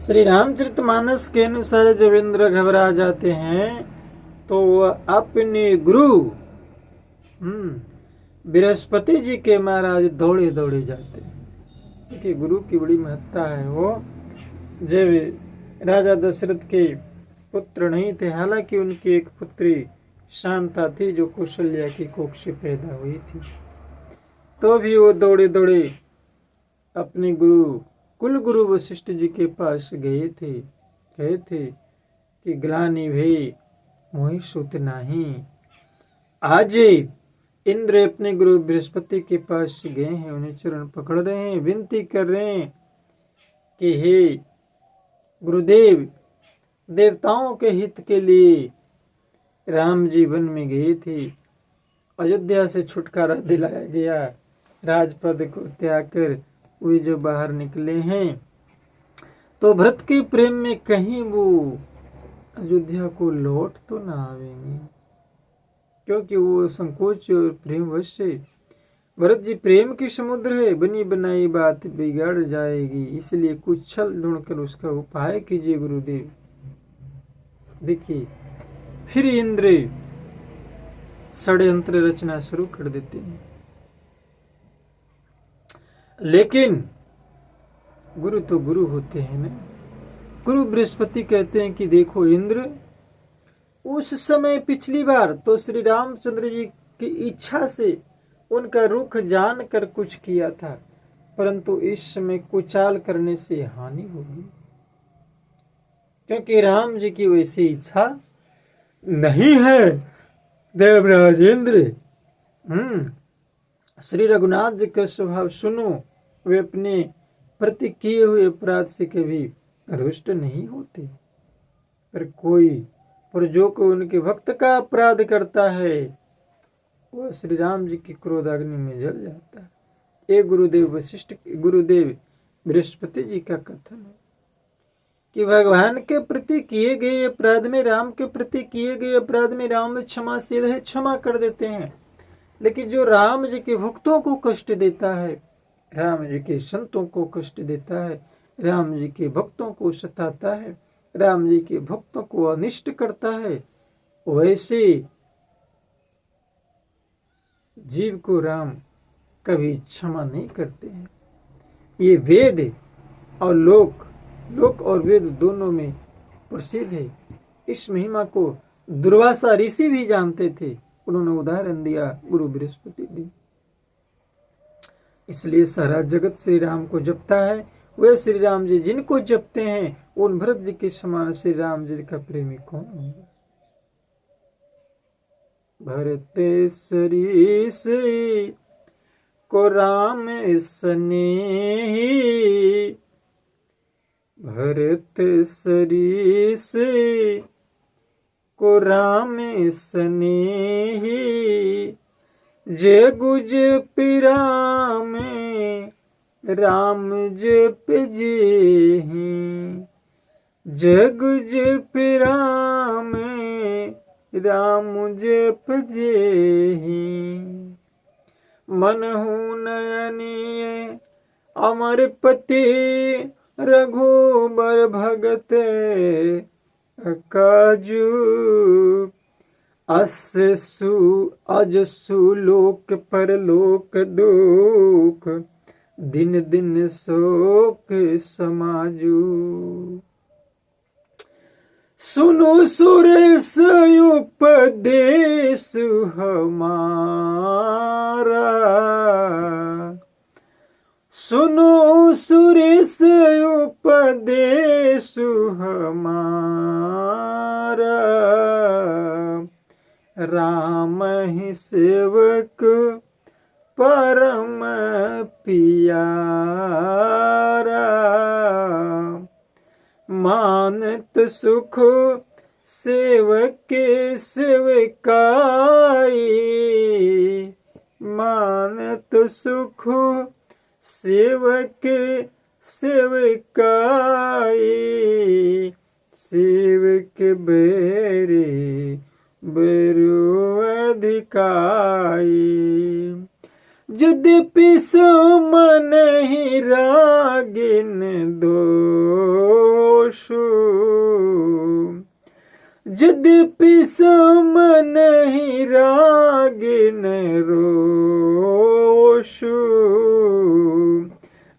श्री रामचरितमानस के अनुसार जब इंद्र घबरा जाते हैं तो वह अपने गुरु बृहस्पति जी के महाराज दौड़े दौड़े जाते हैं, क्योंकि गुरु की बड़ी महत्ता है। वो जब राजा दशरथ के पुत्र नहीं थे, हालांकि उनकी एक पुत्री शांता थी जो कौशल्या की कोख से पैदा हुई थी, तो भी वो दौड़े दौड़े अपने कुल गुरु वशिष्ठ जी के पास गए थे कि ग्लानि भई मोहि सुत नाही। आज इंद्र अपने गुरु बृहस्पति के पास गए हैं, उन्हें चरण पकड़ रहे हैं, विनती कर रहे हैं कि हे गुरुदेव, देवताओं के हित के लिए राम जी वन में गए थे, अयोध्या से छुटकारा दिलाया गया, राजपद को त्याग कर वे जो बाहर निकले हैं तो भरत के प्रेम में कहीं वो अयोध्या को लौट तो ना आवेंगे, क्योंकि वो संकोच और प्रेम वश से भरत जी प्रेम की समुद्र है, बनी बनाई बात बिगड़ जाएगी, इसलिए कुछ छल ढूंढकर उसका उपाय कीजिए गुरुदेव। देखिए फिर इंद्र षड्यंत्र रचना शुरू कर देते हैं, लेकिन गुरु तो गुरु होते हैं ना। गुरु बृहस्पति कहते हैं कि देखो इंद्र, उस समय पिछली बार तो श्री रामचंद्र जी की इच्छा से उनका रुख जान कर कुछ किया था, परंतु इस समय कुचाल करने से हानि होगी, क्योंकि राम जी की वैसी इच्छा नहीं है। देवराज इंद्र, श्री रघुनाथ जी का स्वभाव सुनो, वे अपने प्रति किए हुए अपराध से कभी रुष्ट नहीं होते, पर जो कोई उनके भक्त का अपराध करता है वह श्री राम जी की क्रोधाग्नि में जल जाता है। ये गुरुदेव बृहस्पति जी का कथन है कि भगवान के प्रति किए गए अपराध में, राम के प्रति किए गए अपराध में राम क्षमाशील है, क्षमा कर देते हैं, लेकिन जो राम जी के भक्तों को कष्ट देता है, राम जी के संतों को कष्ट देता है, राम जी के भक्तों को सताता है, राम जी के भक्तों को अनिष्ट करता है, वैसे जीव को राम कभी क्षमा नहीं करते हैं। ये वेद और लोक और वेद दोनों में प्रसिद्ध है। इस महिमा को दुर्वासा ऋषि भी जानते थे, उन्होंने उदाहरण दिया गुरु बृहस्पति जी। इसलिए सारा जगत श्री राम को जपता है। वे श्री राम जी जिनको जपते हैं उन भरत जी के समान श्री राम जी का प्रेमी कौन होगा। भरत सरीस को राम स्नेही, भरत सरीस को राम स्नेही, जय गुज पिराम राम जप जेहि, जय गुज पिराम राम जप जेहि, मनहु नयनीय अमर पति रघुबर भगत काजू, अजसु लोक परलोक दुख, दिन दिन शोक समाजू, सुनो सुरेश उपदेश हमारा, सुनो सुरेश उपदेश हमारा, राम ही सेवक परम पियारा, मानत सुख सेवक के सेवकाई, मानत सुख सेवक सेवकाई, सेवक बेरे बेरु अधिकाई, यद्यपि सो मन ही रागिन दो यद्यपि सम नहीं रागिन रोषु,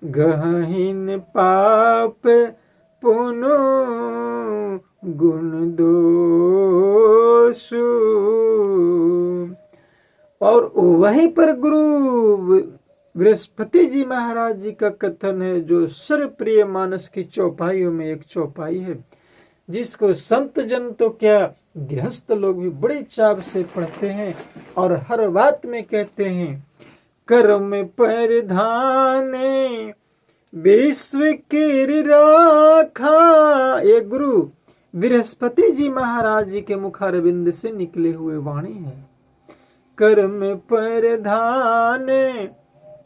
गहहीन पाप पुनो गुण दोषु। और वहीं पर गुरु बृहस्पति जी महाराज जी का कथन है, जो सर्वप्रिय मानस की चौपाइयों में एक चौपाई है, जिसको संत जन तो क्या गृहस्थ लोग भी बड़ी चाव से पढ़ते हैं और हर बात में कहते हैं, कर्म परिधाने विश्व की राखा। ये गुरु बृहस्पति जी महाराज जी के मुखारविंद से निकले हुए वाणी है। कर्म परिधाने,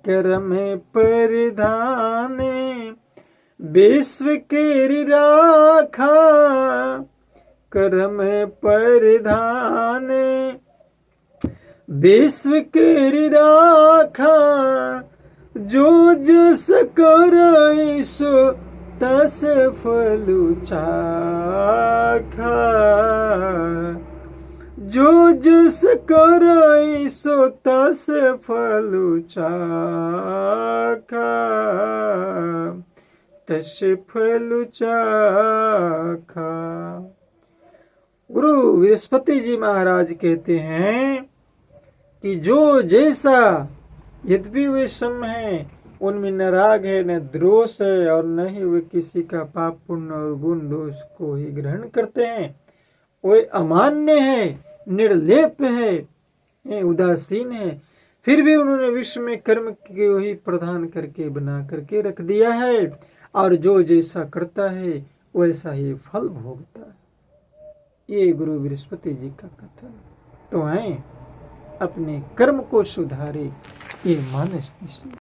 कर्म परिधाने विश्व की राखा, कर्म परिधाने विश्व की राखा, जो जस करई सो तस फलु चाखा, जो जस करई सो तस फलु चाखा, तस फलु चाखा। गुरु बृहस्पति जी महाराज कहते हैं कि जो जैसा, यद्यपि वे सम है, उनमें न राग है न द्रोष है, और न ही वे किसी का पाप पुण्य और गुण दोष को ही ग्रहण करते हैं। वे अमान्य है, निर्लेप है, उदासीन है, फिर भी उन्होंने विश्व में कर्म के वही प्रदान करके बना करके रख दिया है, और जो जैसा करता है वैसा ही फल भोगता है। ये गुरु बृहस्पति जी का कथन। तो आए अपने कर्म को सुधारे, ये मानस की